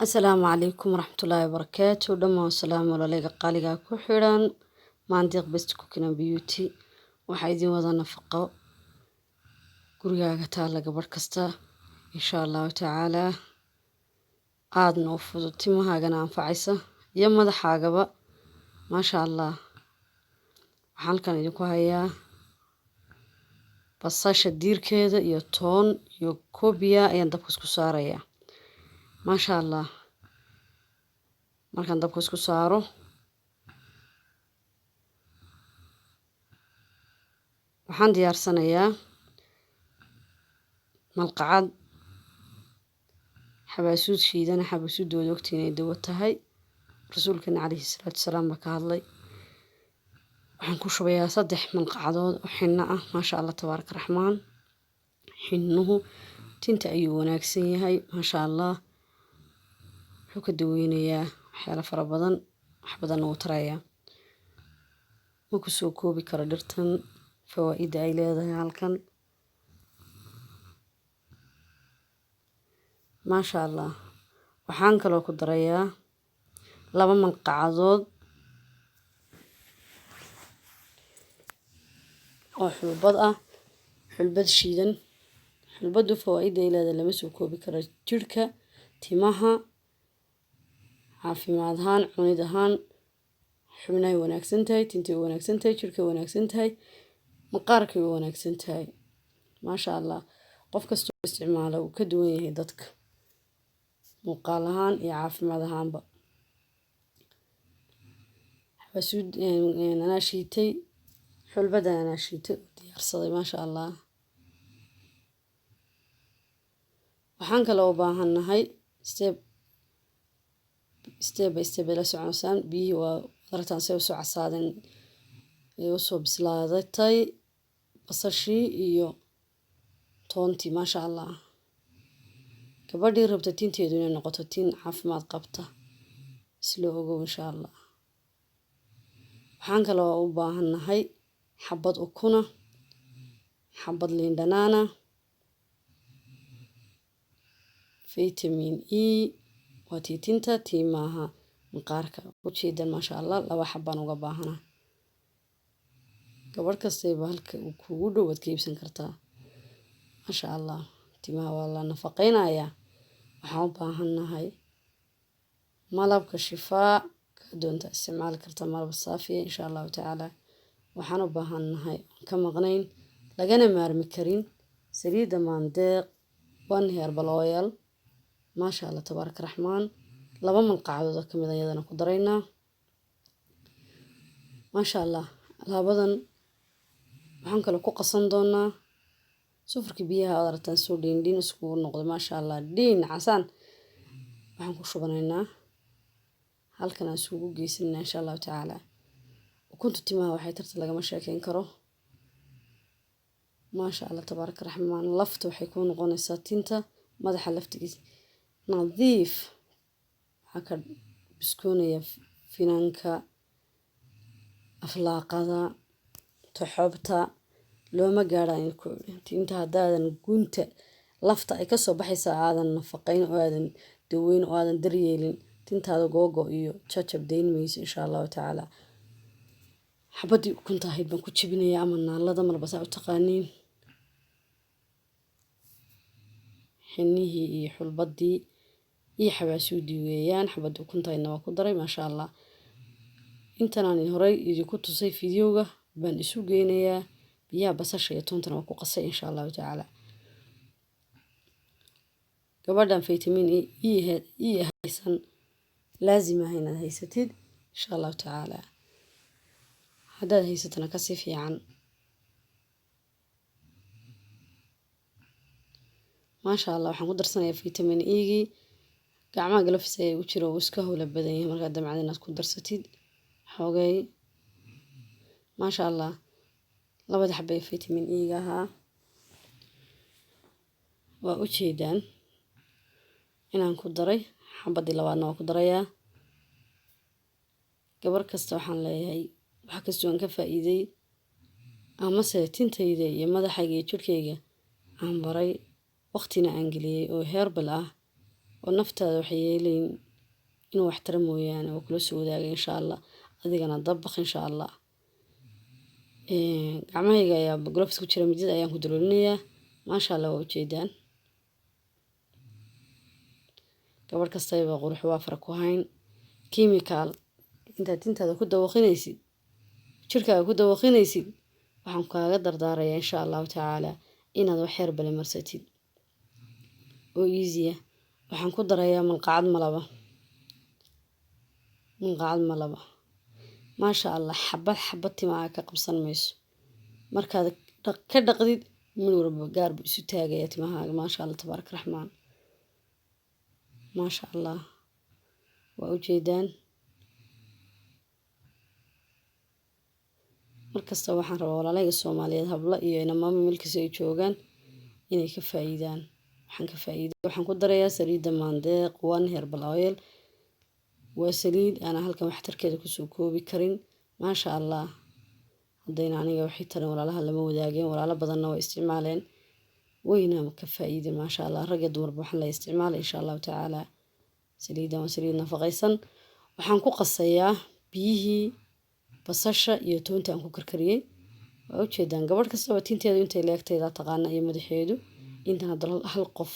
السلام عليكم ورحمة الله وبركاته. دما السلام عليكم قاليقا كحيران مانديق بست كوكينا بيوتي وحايدين وضع نفقه قريقا تعالى قبر كستا إن شاء الله تعالى عاد نوفض تيمها قنا انفعيسة يما دا حاقبا ما شاء الله وحال كان يدوكو هيا بصاشة دير كيدا يو تون يو كوبيا ايان دبكسكو ساريا ما شاء الله markaan dabka isku saaro waxaan diyaarsanayaa malqacad xabaasuud shiidan xabaasuudooda ogtiin ay dawo tahay rasuulkana calayhi salaatu wasalaam baa ka hadlay waxaan ku shubayaa 3 malqacadood oo xinno ah maasha Allah tabaaraka raxmaan xinnuhu tinta ayuu wanaagsan yahay maasha Allah wuxuu ka daweynayaa waxyaalo fara badan wax badan oo taraya ma ku soo koobi karo dhirtan fawaa'ida ay leedahay halkan maasha Allah waxaan kaloo ku darayaa 2 malqacadood oo xulbad ah xulbad shiidan xulbadu fawaa'ida ay leedahay lama soo koobi karo jirka timaha caafimaad ahaan cunid ahaan xubnahay wanaagsan tahay tintii wanaagsan tahay jirka wanaagsan tahay maqaarka wanaagsan tahay maasha Allah qof kasta oo isticmaalo uu ka duwan yahay dadka muuqaal ahaan iyo caafimaad ahaanba xabasuud ana shiitay xulbada ana shiitay diyaarsaday maasha Allah waxaan kaloo u baahanahay step by step la soconsan biyo waa dartan soo casaadeen ee soo bislaaday basashii iyo toonti maasha Allah gabadhii rabta tinteedu inay noqoto tin caafimaad qabta si loo ogo insha Allah waxaan kaloo u baahanahay xabad ukuna xabad liin dhanaana vitamin E وتيتنتا تيماها مقاركة وشيدا ما شاء الله لو حبان وقباهنا قبل كستيبا هلك وكودو وتكيبسن كرتا ما شاء الله تيماها والله نفقينا يا وحاوباهنا هاي مالبك الشفاء كدون استعمال كرتا مالب الصافية إن شاء الله تعالى وحانوباهنا هاي كما غنين لقنا مارمكرين سريدا مانديق وانهير بالويل ما شاء الله تبارك الرحمن 2 malqacadood kamid ayadana ku daraynaa ما شاء الله labadan waxaan kale ku qasan doonaa sufurkii biyaha adartan soo dhiin isku noqdo ما شاء الله dhiin casaan waxaan ku shubanaynaa halkan aan isugu geysanaa insha Allah taala ukunta timaha waxay tarta laga ma sheekeyn karo ما شاء الله تبارك الرحمن lafta waxay ku noqonaysaa tinta madaxa laftigiisa نظيف هكا بسكونية فينانكا أفلاقها تحبتا لو ما قارن يكون انت هذا كنت لفتا اي كسو بحيسا هذا نفقين وهذا دوين وهذا دريلين تنت هذا جوجو iyo chachab deyn meys insha Allah taala xabadii كنت ahayd baan ku jibinaya ama naalada marba u taqaaniin xinihii iyo xulbadii iyo xabaasuudii weeyaan xabad ukuntayna waa ku daray ma sha Allah intaan horay idinku tusay fiidiyowga baan isu geynayaa biyaha basasha iyo toontana waa ku qasay insha Allah taala gabadhan vitamin E haysan laazim ah inaad haysatid insha Allah taala haddaad haysatana ka si fiican ما شاء الله waxaan ku darsanayaa vitamin E gi gacmaha galafis ay u jiro iska hawla badan yahay marka damacada inaad ku darsatid xoogay ما شاء الله labada xabay vitamin E ga ha waa u jeedaan inaan ku daray xabadii labaadna waa ku darayaa gabar kasta waxaan leeyahay waxa kastoo aan ka faa'iiday ama se tintayda iyo madaxayga iyo jirkeyga aan baray waqtina aan geliyay oo herbal ah oo naftaada waxay yeelayn inuu waxtara mooyaane oo kula soo wadaagay insha allah. adigana dabaq insha allah. gacmahayga ayaa gloves ku jira, midida ayaan ku daloolinayaa. maasha allah waa ujeedaan. gabadh kastayba qurux waa fara ku hayn. chemical intaad tintaada ku dawaqinaysid, jirkaaga ku dawaqinaysid, waxaan kaaga dardaarayaa insha allahu tacaala inaad wax yar bale marsatid oo easy ah. waxaan ku darayaa malqacad malaba. maasha allah xabad timaa ka qabsan mayso. markaad ka dhaqdid mid walba gaar buu isu taagaya timahaaga. maasha allah tabaarak raxmaan. maasha allah waa ujeedaan. markasta waxaan rabaa walaalahayga Soomaaliyeed habla iyo inamaama meelkasta ay joogaan inay ka faa'iidaan. waxaan ku darayaa saliidda maandeeq one herbal oil. waa saliid aan halkan waxtarkeeda kusoo koobi karin. maasha allah haddayna aniga waxay tarin walaalaha lama wadaageen. walaalo badanna way isticmaaleen wayna ka faa'iideen. maasha allah rag iyo dumarba waxaan la isticmaalay insha allahu tacaala. saliiddan waa saliid nafaqaysan. waxaan ku qasayaa biyihii basasha iyo toonta aan ku karkariyey. waa ujeedaan gabadh kastaba tinteedu intay leegtayda taqaana iyo madaxeedu. intan hadda hal qof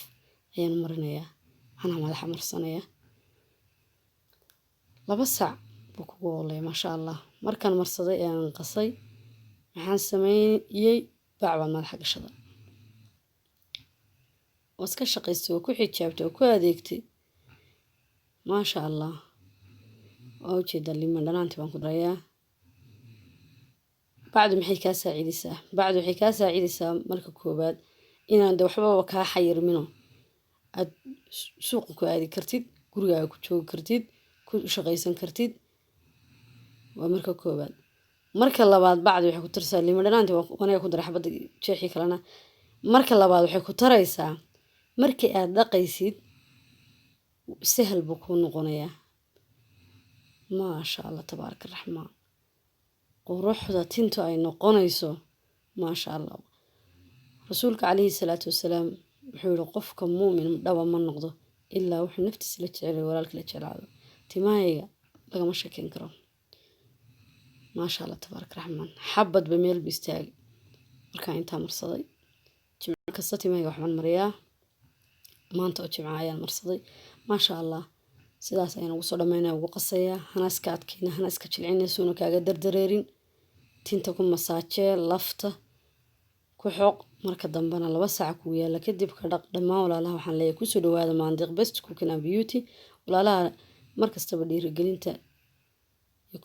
ayaan marinayaa. waxaan madaxa marsanayaa 2 saac buu kugu oolay. maasha allah markaan marsaday aan qasay waxaan sameeyey bacbaan madaxa gashada. waska shaqaystay oo ku xijaabtay oo ku adeegtay. maasha allah waa ujeedaan liman dhanaantii baan ku darayaa. bacdu maxay kaa saacidaysaa marka koobaad inaan de waxbaba kaa xayirmino. aad suuqa ku aadi kartid, gurigaaga ku joogi kartid, ku shaqaysan kartid. waa marka koobaad. marka labaad bacdu waxay ku taraysaa liman dhanaantii wanaga ku daray xabadda jeexii kalena. marka labaad waxay ku taraysaa markii aad dhaqaysid sahal buu kuu noqonayaa. maasha allah tabaarak raxmaan. quruxda tintu ay noqonayso maasha allah. rasuulka calayhi salaatu wasalaam wuxuu yihi qofka muumin dhaba ma noqdo ilaa wuxuu naftiisa la jecelay walaalka la jeclaado. timahayga lagama sheekeyn karo. maasha allah tabaarak raxmaan. xabadba meel bu istaagay markaan intaa marsaday. jimco kasta timahayga waxbaan mariyaa. maanta oo jimco ayaan marsaday. maasha allah sidaas ayaan ugu soo dhammaynaya ugu qasayaa. hana iska adkayna, hana iska jilcinaysuuna kaaga dardareerin. tinta ku masaajee, lafta ku xoq. marka dambena 2 saac kugu yaala kadib ka dhaq. dhammaan walaalaha waxaan leeyahay kusoo dhawaada maandeeq best cooking and beauty. walaalaha markastaba dhiirigelinta iyo